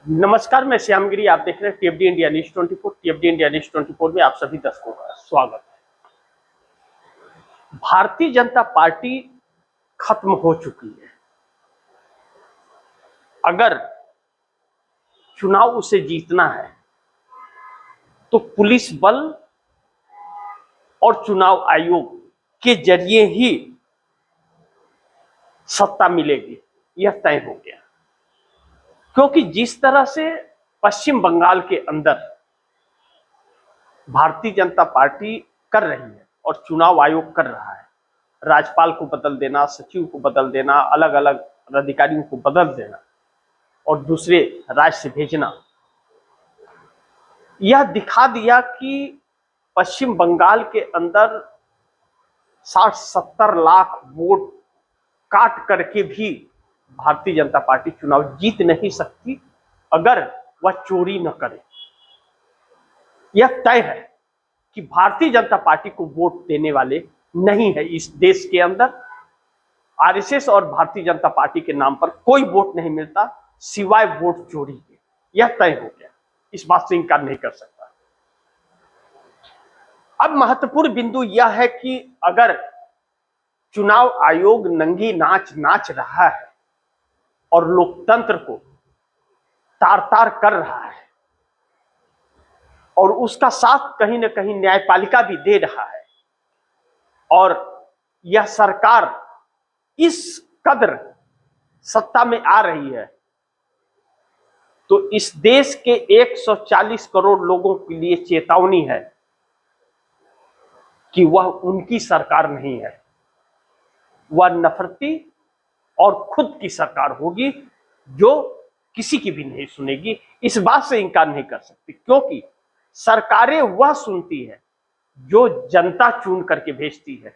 नमस्कार, मैं श्यामगिरी। आप देख रहे हैं टीएफडी इंडिया न्यूज 24। टीएफडी इंडिया न्यूज 24 में आप सभी दर्शकों का स्वागत है। भारतीय जनता पार्टी खत्म हो चुकी है। अगर चुनाव उसे जीतना है तो पुलिस बल और चुनाव आयोग के जरिए ही सत्ता मिलेगी, यह तय हो गया। क्योंकि जिस तरह से पश्चिम बंगाल के अंदर भारतीय जनता पार्टी कर रही है और चुनाव आयोग कर रहा है, राज्यपाल को बदल देना, सचिव को बदल देना, अलग अलग अधिकारियों को बदल देना और दूसरे राज्य से भेजना, यह दिखा दिया कि पश्चिम बंगाल के अंदर 60-70 लाख वोट काट करके भी भारतीय जनता पार्टी चुनाव जीत नहीं सकती अगर वह चोरी न करे। यह तय है कि भारतीय जनता पार्टी को वोट देने वाले नहीं है इस देश के अंदर। आरएसएस और भारतीय जनता पार्टी के नाम पर कोई वोट नहीं मिलता सिवाय वोट चोरी के। यह तय हो गया, इस बात से इनकार नहीं कर सकता। अब महत्वपूर्ण बिंदु यह है कि अगर चुनाव आयोग नंगी नाच नाच रहा है और लोकतंत्र को तार तार कर रहा है और उसका साथ कहीं ना कहीं न्यायपालिका भी दे रहा है, और यह सरकार इस कदर सत्ता में आ रही है, तो इस देश के 140 करोड़ लोगों के लिए चेतावनी है कि वह उनकी सरकार नहीं है, वह नफरती और खुद की सरकार होगी जो किसी की भी नहीं सुनेगी। इस बात से इनकार नहीं कर सकती, क्योंकि सरकारें वह सुनती है जो जनता चुन करके भेजती है।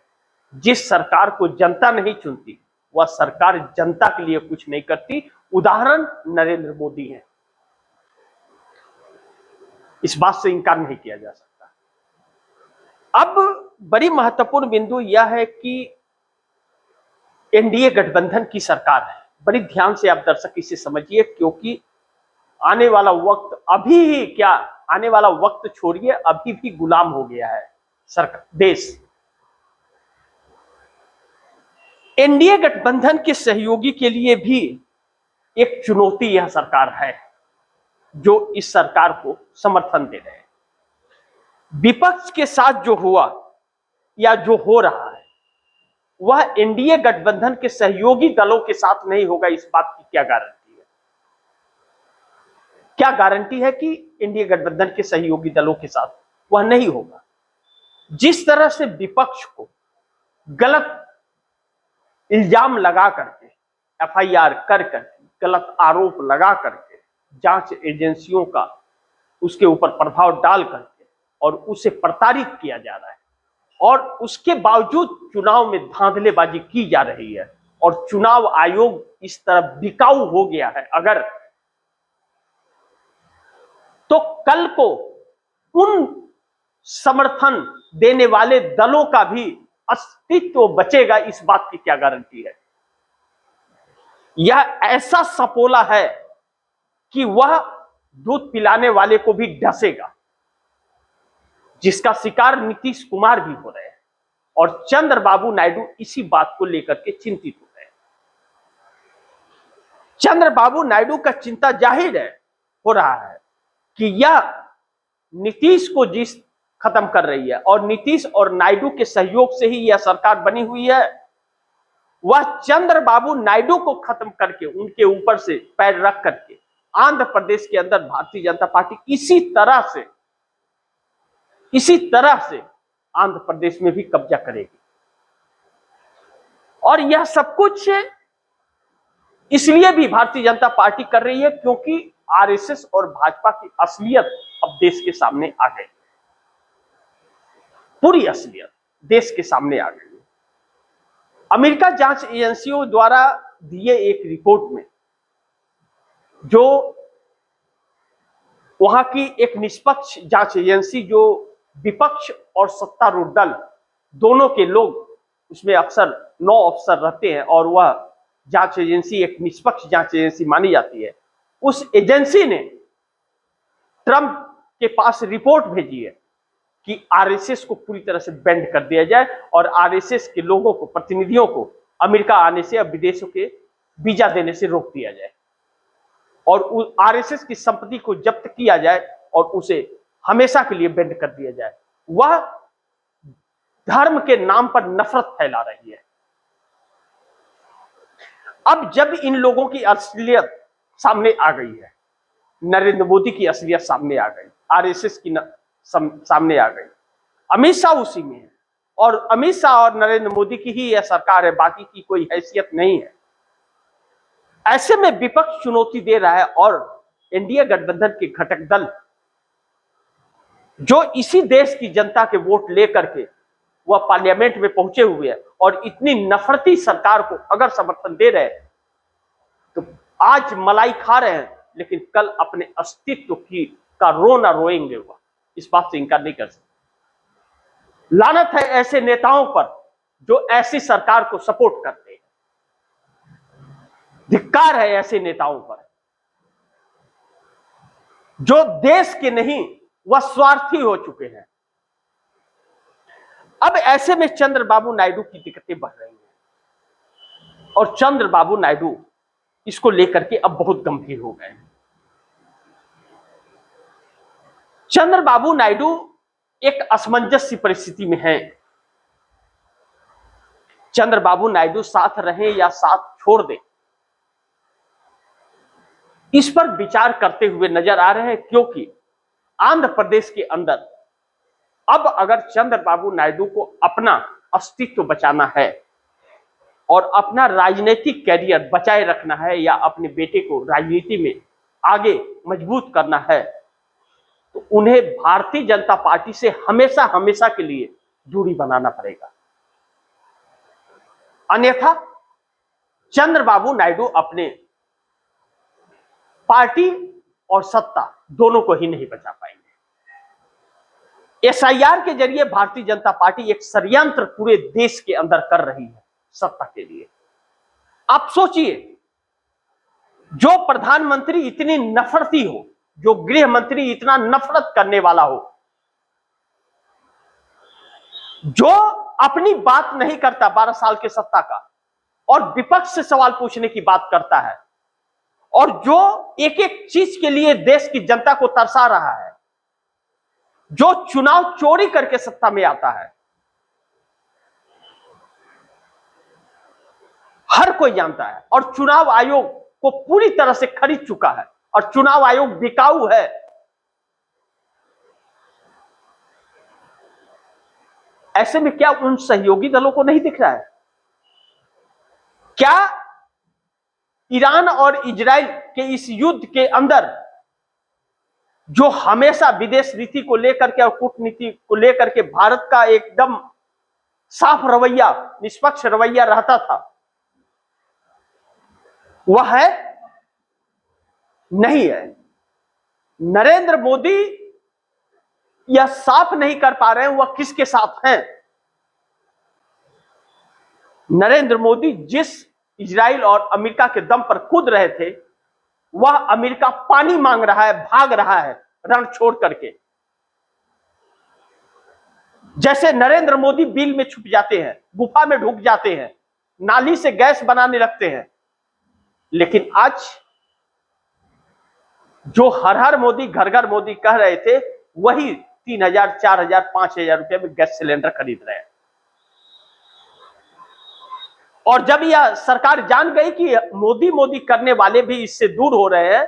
जिस सरकार को जनता नहीं चुनती वह सरकार जनता के लिए कुछ नहीं करती। उदाहरण नरेंद्र मोदी है, इस बात से इनकार नहीं किया जा सकता। अब बड़ी महत्वपूर्ण बिंदु यह है कि एनडीए गठबंधन की सरकार है। बड़ी ध्यान से आप दर्शक इसे समझिए, क्योंकि आने वाला वक्त अभी ही क्या, आने वाला वक्त छोड़िए, अभी भी गुलाम हो गया है सरकार, देश। एनडीए गठबंधन के सहयोगी के लिए भी एक चुनौती यह सरकार है जो इस सरकार को समर्थन दे रहे हैं। विपक्ष के साथ जो हुआ या जो हो रहा है वह एनडीए गठबंधन के सहयोगी दलों के साथ नहीं होगा। इस बात की क्या गारंटी है? क्या गारंटी है कि एनडीए गठबंधन के सहयोगी दलों के साथ वह नहीं होगा? जिस तरह से विपक्ष को गलत इल्जाम लगा करके, एफआईआर कर करके, गलत आरोप लगा करके, जांच एजेंसियों का उसके ऊपर प्रभाव डाल करके और उसे प्रताड़ित किया जा रहा है, और उसके बावजूद चुनाव में धांधलेबाजी की जा रही है, और चुनाव आयोग इस तरह बिकाऊ हो गया है अगर, तो कल को उन समर्थन देने वाले दलों का भी अस्तित्व बचेगा। इस बात की क्या गारंटी है? यह ऐसा सपोला है कि वह दूध पिलाने वाले को भी डसेगा, जिसका शिकार नीतीश कुमार भी हो रहे हैं, और चंद्रबाबू नायडू इसी बात को लेकर के चिंतित हो रहे हैं। चंद्रबाबू नायडू का चिंता जाहिर है हो रहा है कि यह नीतीश को जिस खत्म कर रही है, और नीतीश और नायडू के सहयोग से ही यह सरकार बनी हुई है, वह चंद्रबाबू नायडू को खत्म करके उनके ऊपर से पैर रख करके आंध्र प्रदेश के अंदर भारतीय जनता पार्टी इसी तरह से आंध्र प्रदेश में भी कब्जा करेगी। और यह सब कुछ इसलिए भी भारतीय जनता पार्टी कर रही है क्योंकि आरएसएस और भाजपा की असलियत अब देश के सामने आ गई, पूरी असलियत देश के सामने आ गई। अमेरिका जांच एजेंसियों द्वारा दिए एक रिपोर्ट में, जो वहां की एक निष्पक्ष जांच एजेंसी, जो विपक्ष और सत्तारूढ़ दल दोनों के लोग उसमें अक्सर 9 अफसर रहते हैं, और वह जांच एजेंसी एक निष्पक्ष जांच एजेंसी मानी जाती है, उस एजेंसी ने ट्रंप के पास रिपोर्ट भेजी है कि आरएसएस को पूरी तरह से बैंड कर दिया जाए और आरएसएस के लोगों को, प्रतिनिधियों को अमेरिका आने से या विदेशों के वीजा देने से रोक दिया जाए और आरएसएस की संपत्ति को जब्त किया जाए और उसे हमेशा के लिए बैंड कर दिया जाए। वह धर्म के नाम पर नफरत फैला रही है। अब जब इन लोगों की असलियत सामने आ गई है, नरेंद्र मोदी की असलियत सामने आ गई, आरएसएस की सामने आ गई, अमित शाह उसी में है और अमित शाह और नरेंद्र मोदी की ही यह सरकार है, बाकी की कोई हैसियत नहीं है। ऐसे में विपक्ष चुनौती दे रहा है और एनडीए गठबंधन के घटक दल जो इसी देश की जनता के वोट लेकर के वह पार्लियामेंट में पहुंचे हुए हैं और इतनी नफरती सरकार को अगर समर्थन दे रहे हैं तो आज मलाई खा रहे हैं, लेकिन कल अपने अस्तित्व की का रोना रोएंगे। वह इस बात से इनकार नहीं कर सकते। लानत है ऐसे नेताओं पर जो ऐसी सरकार को सपोर्ट करते हैं। धिक्कार है ऐसे नेताओं पर जो देश के नहीं वह स्वार्थी हो चुके हैं। अब ऐसे में चंद्रबाबू नायडू की दिक्कतें बढ़ रही हैं और चंद्रबाबू नायडू इसको लेकर के अब बहुत गंभीर हो गए हैं। चंद्रबाबू नायडू एक असमंजस परिस्थिति में है। चंद्रबाबू नायडू साथ रहे या साथ छोड़ दे, इस पर विचार करते हुए नजर आ रहे हैं, क्योंकि आंध्र प्रदेश के अंदर अब अगर चंद्रबाबू नायडू को अपना अस्तित्व बचाना है और अपना राजनीतिक कैरियर बचाए रखना है या अपने बेटे को राजनीति में आगे मजबूत करना है तो उन्हें भारतीय जनता पार्टी से हमेशा हमेशा के लिए दूरी बनाना पड़ेगा। अन्यथा चंद्रबाबू नायडू अपने पार्टी और सत्ता दोनों को ही नहीं बचा पाएंगे। एसआईआर के जरिए भारतीय जनता पार्टी एक षड्यंत्र पूरे देश के अंदर कर रही है सत्ता के लिए। आप सोचिए, जो प्रधानमंत्री इतनी नफरती हो, जो गृह मंत्री इतना नफरत करने वाला हो, जो अपनी बात नहीं करता 12 साल के सत्ता का और विपक्ष से सवाल पूछने की बात करता है और जो एक एक चीज के लिए देश की जनता को तरसा रहा है, जो चुनाव चोरी करके सत्ता में आता है, हर कोई जानता है और चुनाव आयोग को पूरी तरह से खरीद चुका है और चुनाव आयोग बिकाऊ है। ऐसे में क्या उन सहयोगी दलों को नहीं दिख रहा है? क्या ईरान और इजराइल के इस युद्ध के अंदर जो हमेशा विदेश नीति को लेकर के और कूटनीति को लेकर के भारत का एकदम साफ रवैया, निष्पक्ष रवैया रहता था, वह है? नहीं है। नरेंद्र मोदी यह साफ नहीं कर पा रहे हैं वह किसके साथ हैं। नरेंद्र मोदी जिस इजराइल और अमेरिका के दम पर कूद रहे थे, वह अमेरिका पानी मांग रहा है, भाग रहा है रण छोड़ करके। जैसे नरेंद्र मोदी बिल में छुप जाते हैं, गुफा में ढुक जाते हैं, नाली से गैस बनाने लगते हैं, लेकिन आज जो हर हर मोदी घर घर मोदी कह रहे थे, वही 3,000, 4,000, 5,000 रुपए में गैस सिलेंडर खरीद रहे हैं। और जब यह सरकार जान गई कि मोदी मोदी करने वाले भी इससे दूर हो रहे हैं,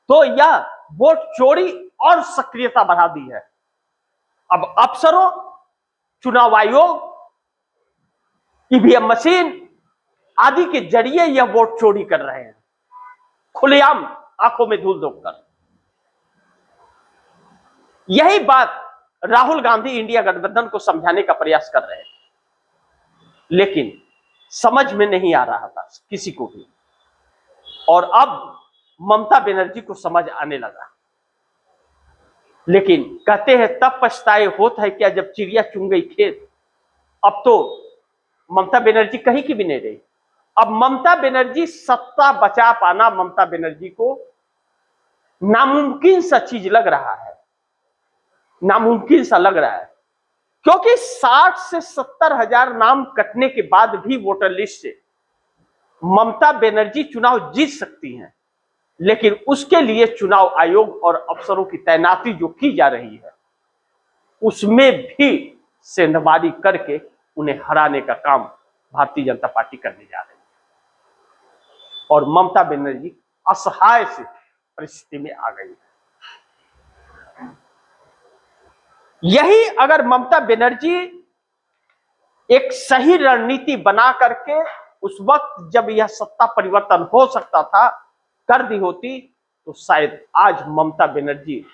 तो यह वोट चोरी और सक्रियता बढ़ा दी है। अब अफसरों, चुनाव आयोग, ईवीएम मशीन आदि के जरिए यह वोट चोरी कर रहे हैं, खुलेआम आंखों में धूल झोंककर। यही बात राहुल गांधी इंडिया गठबंधन को समझाने का प्रयास कर रहे हैं, लेकिन समझ में नहीं आ रहा था किसी को भी। और अब ममता बनर्जी को समझ आने लगा, लेकिन कहते हैं तब पछताए होता है क्या जब चिड़िया चुन गई खेत। अब तो ममता बनर्जी कहीं की भी नहीं रही। अब ममता बनर्जी सत्ता बचा पाना ममता बनर्जी को नामुमकिन सा चीज लग रहा है, नामुमकिन सा लग रहा है, क्योंकि 60 से 70 हजार नाम कटने के बाद भी वोटर लिस्ट से ममता बनर्जी चुनाव जीत सकती हैं, लेकिन उसके लिए चुनाव आयोग और अफसरों की तैनाती जो की जा रही है उसमें भी सेंधमारी करके उन्हें हराने का काम भारतीय जनता पार्टी करने जा रही है और ममता बनर्जी असहाय से परिस्थिति में आ गई है। यही अगर ममता बनर्जी एक सही रणनीति बना करके उस वक्त जब यह सत्ता परिवर्तन हो सकता था कर दी होती तो शायद आज ममता बनर्जी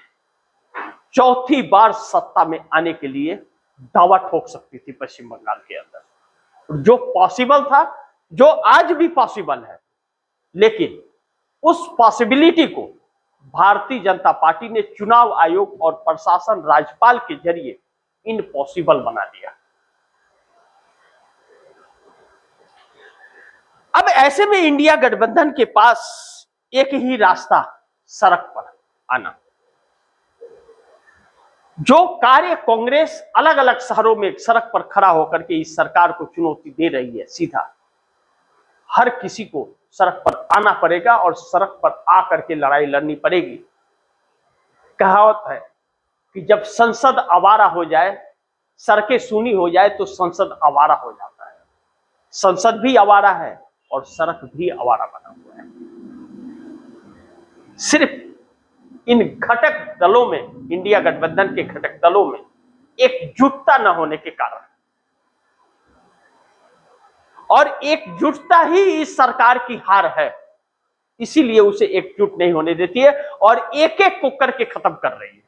चौथी बार सत्ता में आने के लिए दावा ठोक सकती थी पश्चिम बंगाल के अंदर, जो पॉसिबल था, जो आज भी पॉसिबल है, लेकिन उस पॉसिबिलिटी को भारतीय जनता पार्टी ने चुनाव आयोग और प्रशासन राज्यपाल के जरिए इम्पॉसिबल बना दिया। अब ऐसे में इंडिया गठबंधन के पास एक ही रास्ता सड़क पर आना। जो कार्य कांग्रेस अलग अलग शहरों में सड़क पर खड़ा होकर के इस सरकार को चुनौती दे रही है, सीधा हर किसी को सड़क पर आना पड़ेगा और सड़क पर आकर के लड़ाई लड़नी पड़ेगी। कहावत है कि जब संसद आवारा हो जाए, सड़कें सूनी हो जाए तो संसद आवारा हो जाता है। संसद भी आवारा है और सड़क भी आवारा बना हुआ है। सिर्फ इन घटक दलों में, इंडिया गठबंधन के घटक दलों में एकजुटता न होने के कारण, और एकजुटता ही इस सरकार की हार है, इसीलिए उसे एकजुट नहीं होने देती है और एक एक को करके खत्म कर रही है।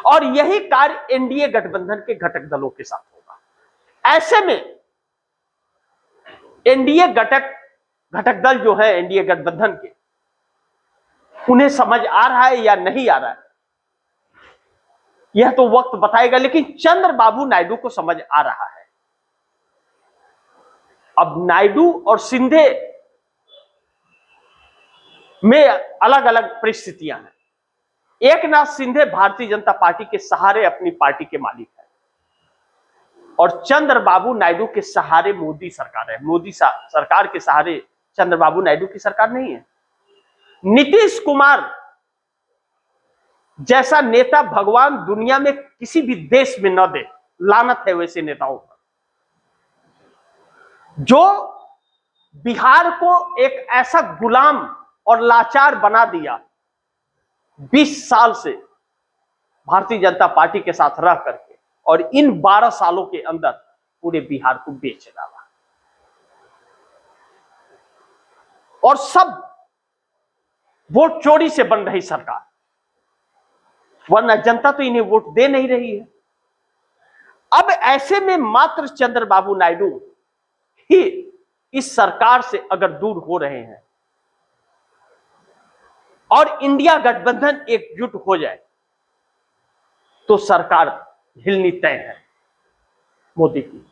और यही कार्य एनडीए गठबंधन के घटक दलों के साथ होगा। ऐसे में एनडीए घटक दल जो है एनडीए गठबंधन के, उन्हें समझ आ रहा है या नहीं आ रहा है यह तो वक्त बताएगा, लेकिन चंद्रबाबू नायडू को समझ आ रहा है। अब नायडू और सिंधे में अलग अलग परिस्थितियां हैं। एकनाथ सिंधे भारतीय जनता पार्टी के सहारे अपनी पार्टी के मालिक है और चंद्रबाबू नायडू के सहारे मोदी सरकार है। मोदी सरकार के सहारे चंद्रबाबू नायडू की सरकार नहीं है। नीतीश कुमार जैसा नेता भगवान दुनिया में किसी भी देश में न दे, लानत है वैसे नेताओं पर, जो बिहार को एक ऐसा गुलाम और लाचार बना दिया। 20 साल से भारतीय जनता पार्टी के साथ रह करके और इन 12 सालों के अंदर पूरे बिहार को बेच डाला और सब वोट चोरी से बन रही सरकार, वरना जनता तो इन्हें वोट दे नहीं रही है। अब ऐसे में मात्र चंद्रबाबू नायडू ही इस सरकार से अगर दूर हो रहे हैं और इंडिया गठबंधन एकजुट हो जाए तो सरकार हिलनी तय है मोदी की,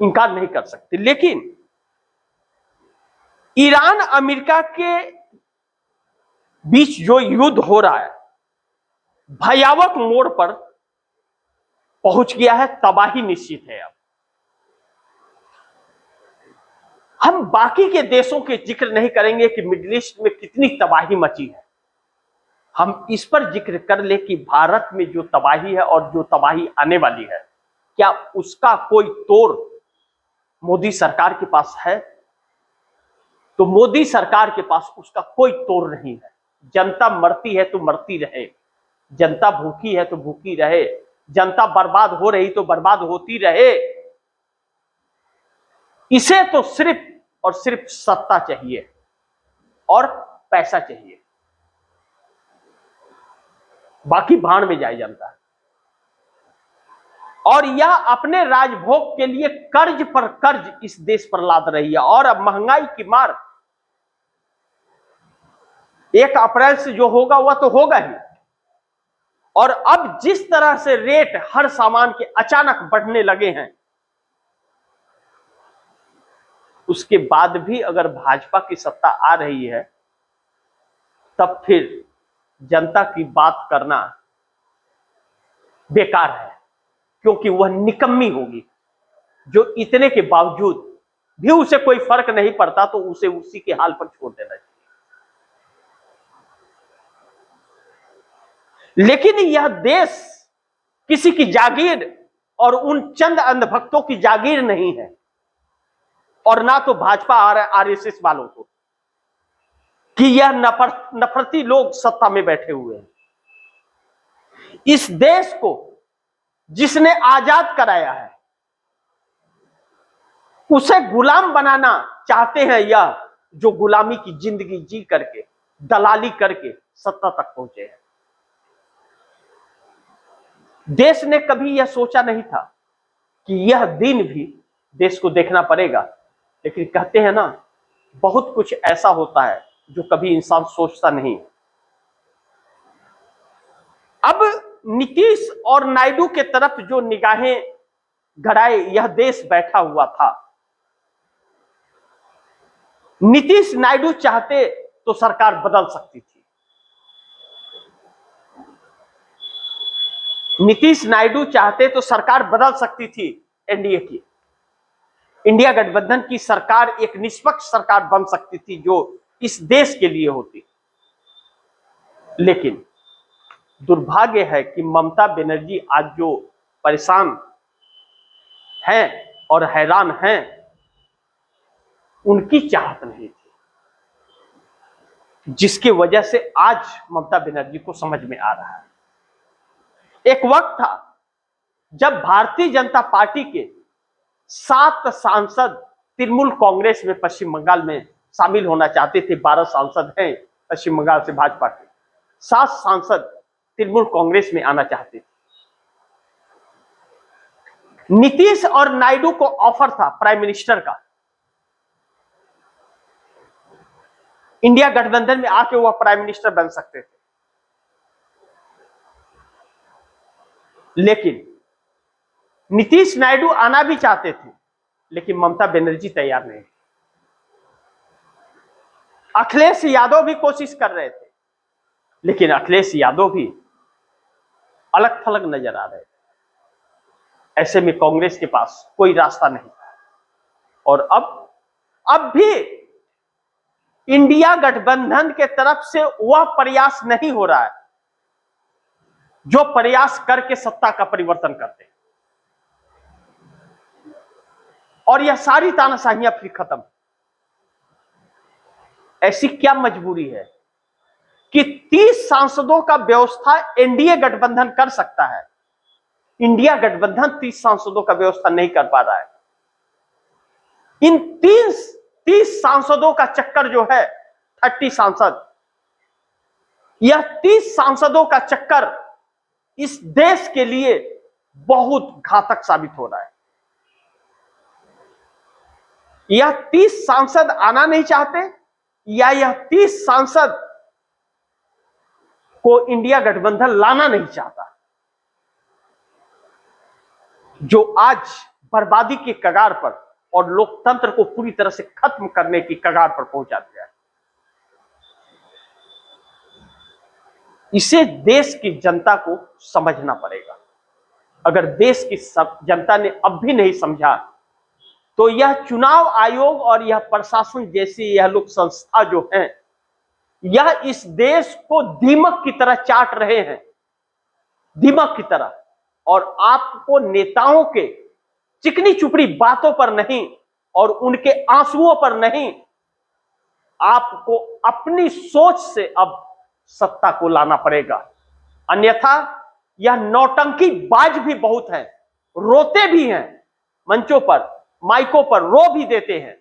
इनकार नहीं कर सकते। लेकिन ईरान अमेरिका के बीच जो युद्ध हो रहा है भयावह मोड़ पर पहुंच गया है, तबाही निश्चित है। अब हम बाकी के देशों के जिक्र नहीं करेंगे कि मिडिल ईस्ट में कितनी तबाही मची है, हम इस पर जिक्र कर ले कि भारत में जो तबाही है और जो तबाही आने वाली है, क्या उसका कोई तोड़ मोदी सरकार के पास है? तो मोदी सरकार के पास उसका कोई तोड़ नहीं है। जनता मरती है तो मरती रहे, जनता भूखी है तो भूखी रहे, जनता बर्बाद हो रही तो बर्बाद होती रहे। इसे तो सिर्फ और सिर्फ सत्ता चाहिए और पैसा चाहिए, बाकी भाड़ में जाए जनता। और यह अपने राजभोग के लिए कर्ज पर कर्ज इस देश पर लाद रही है और अब महंगाई की मार 1 अप्रैल से जो होगा वह तो होगा ही। और अब जिस तरह से रेट हर सामान के अचानक बढ़ने लगे हैं, उसके बाद भी अगर भाजपा की सत्ता आ रही है तब फिर जनता की बात करना बेकार है, क्योंकि वह निकम्मी होगी जो इतने के बावजूद भी उसे कोई फर्क नहीं पड़ता तो उसे उसी के हाल पर छोड़ देना चाहिए। लेकिन यह देश किसी की जागीर और उन चंद अंधभक्तों की जागीर नहीं है, और ना तो भाजपा आरएसएस वालों को, कि यह नफरती लोग सत्ता में बैठे हुए हैं। इस देश को जिसने आजाद कराया है उसे गुलाम बनाना चाहते हैं यह जो गुलामी की जिंदगी जी करके, दलाली करके सत्ता तक पहुंचे हैं। देश ने कभी यह सोचा नहीं था कि यह दिन भी देश को देखना पड़ेगा, लेकिन कहते हैं ना, बहुत कुछ ऐसा होता है जो कभी इंसान सोचता नहीं। अब नीतीश और नायडू के तरफ जो निगाहें गड़ाए यह देश बैठा हुआ था, नीतीश नायडू चाहते तो सरकार बदल सकती थी। नीतीश नायडू चाहते तो सरकार बदल सकती थी एनडीए की। इंडिया गठबंधन की सरकार एक निष्पक्ष सरकार बन सकती थी जो इस देश के लिए होती। लेकिन दुर्भाग्य है कि ममता बनर्जी आज जो परेशान हैं और हैरान हैं, उनकी चाहत नहीं थी, जिसकी वजह से आज ममता बनर्जी को समझ में आ रहा है। एक वक्त था जब भारतीय जनता पार्टी के 7 सांसद तृणमूल कांग्रेस में पश्चिम बंगाल में शामिल होना चाहते थे। 12 सांसद हैं पश्चिम बंगाल से भाजपा के, 7 सांसद तृणमूल कांग्रेस में आना चाहते थे। नीतीश और नायडू को ऑफर था प्राइम मिनिस्टर का, इंडिया गठबंधन में आके वह प्राइम मिनिस्टर बन सकते थे। लेकिन नीतीश नायडू आना भी चाहते थे, लेकिन ममता बनर्जी तैयार नहीं। अखिलेश यादव भी कोशिश कर रहे थे, लेकिन अखिलेश यादव भी अलग थलग नजर आ रहे थे। ऐसे में कांग्रेस के पास कोई रास्ता नहीं था। और अब भी इंडिया गठबंधन के तरफ से वह प्रयास नहीं हो रहा है जो प्रयास करके सत्ता का परिवर्तन करते हैं। और यह सारी तानाशाहियां फिर खत्म। ऐसी क्या मजबूरी है कि 30 सांसदों का व्यवस्था एनडीए गठबंधन कर सकता है, इंडिया गठबंधन 30 सांसदों का व्यवस्था नहीं कर पा रहा है। इन 30 सांसदों का चक्कर जो है, 30 सांसद, यह 30 सांसदों का चक्कर इस देश के लिए बहुत घातक साबित हो रहा है। यह 30 सांसद आना नहीं चाहते, या यह 30 सांसद को इंडिया गठबंधन लाना नहीं चाहता, जो आज बर्बादी के कगार पर और लोकतंत्र को पूरी तरह से खत्म करने की कगार पर पहुंचा दिया है। इसे देश की जनता को समझना पड़ेगा। अगर देश की जनता ने अब भी नहीं समझा, तो यह चुनाव आयोग और यह प्रशासन जैसी यह लोक संस्था जो हैं, यह इस देश को दीमक की तरह चाट रहे हैं, दीमक की तरह। और आपको नेताओं के चिकनी चुपड़ी बातों पर नहीं और उनके आंसुओं पर नहीं, आपको अपनी सोच से अब सत्ता को लाना पड़ेगा। अन्यथा यह नौटंकी बाज भी बहुत हैं, रोते भी हैं मंचों पर, माइकों पर रो भी देते हैं,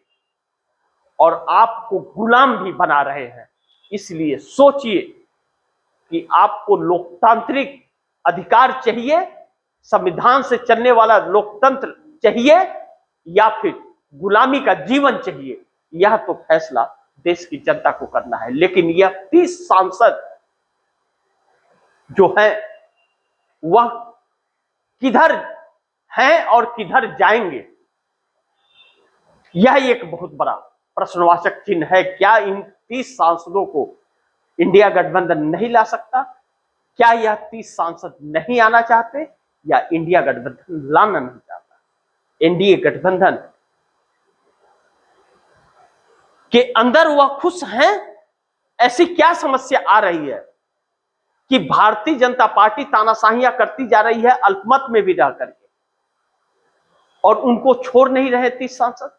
और आपको गुलाम भी बना रहे हैं। इसलिए सोचिए कि आपको लोकतांत्रिक अधिकार चाहिए, संविधान से चलने वाला लोकतंत्र चाहिए, या फिर गुलामी का जीवन चाहिए। यह तो फैसला देश की जनता को करना है। लेकिन यह 30 सांसद जो हैं, वह किधर हैं और किधर जाएंगे, यह एक बहुत बड़ा प्रश्नवाचक चिन्ह है। क्या इन 30 सांसदों को इंडिया गठबंधन नहीं ला सकता? क्या यह 30 सांसद नहीं आना चाहते या इंडिया गठबंधन लाना नहीं चाहता? एनडीए गठबंधन के अंदर वह खुश हैं? ऐसी क्या समस्या आ रही है कि भारतीय जनता पार्टी तानाशाहियां करती जा रही है अल्पमत में भी रह करके, और उनको छोड़ नहीं रहे 30 सांसद?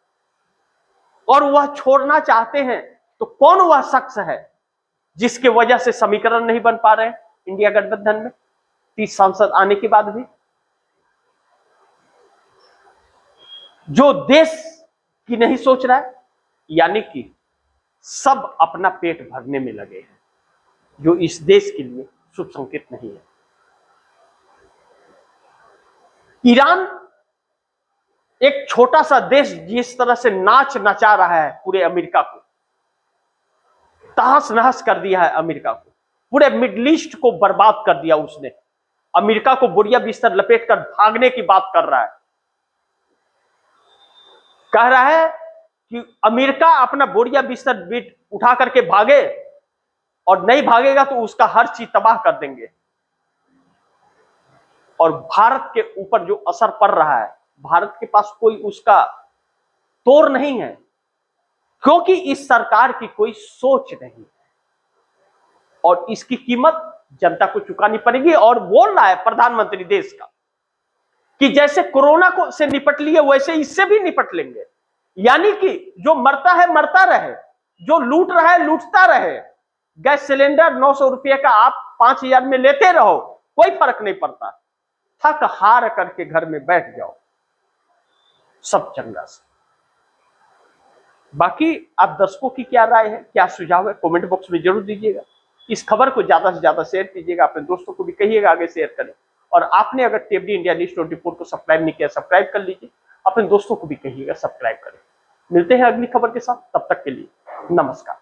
और वह छोड़ना चाहते हैं तो कौन वह शख्स है जिसके वजह से समीकरण नहीं बन पा रहे हैं इंडिया गठबंधन में 30 सांसद आने के बाद भी? जो देश की नहीं सोच रहा है, यानी कि सब अपना पेट भरने में लगे हैं, जो इस देश के लिए शुभ संकेत नहीं है। ईरान एक छोटा सा देश जिस तरह से नाच नचा रहा है पूरे अमेरिका को, तहस नहस कर दिया है अमेरिका को, पूरे मिडिल ईस्ट को बर्बाद कर दिया उसने। अमेरिका को बोरिया बिस्तर लपेट कर भागने की बात कर रहा है, कह रहा है कि अमेरिका अपना बोरिया बिस्तर उठा करके भागे, और नहीं भागेगा तो उसका हर चीज तबाह कर देंगे। और भारत के ऊपर जो असर पड़ रहा है, भारत के पास कोई उसका तोड़ नहीं है, क्योंकि इस सरकार की कोई सोच नहीं है, और इसकी कीमत जनता को चुकानी पड़ेगी। और बोल रहा है प्रधानमंत्री देश का कि जैसे कोरोना को से निपट लिए वैसे इससे भी निपट लेंगे, यानी कि जो मरता है मरता रहे, जो लूट रहा है लूटता रहे। गैस सिलेंडर 900 रुपये का आप 5000 में लेते रहो, कोई फर्क नहीं पड़ता। थक हार करके घर में बैठ जाओ, सब चंगा से। बाकी आप दर्शकों की क्या राय है, क्या सुझाव है, कमेंट बॉक्स में जरूर दीजिएगा। इस खबर को ज्यादा से ज्यादा शेयर कीजिएगा, अपने दोस्तों को भी कहिएगा आगे शेयर करें। और आपने अगर टीएफडी इंडिया न्यूज 24 को सब्सक्राइब नहीं किया, सब्सक्राइब कर लीजिए, अपने दोस्तों को भी कहिएगा सब्सक्राइब करें। मिलते हैं अगली खबर के साथ, तब तक के लिए नमस्कार।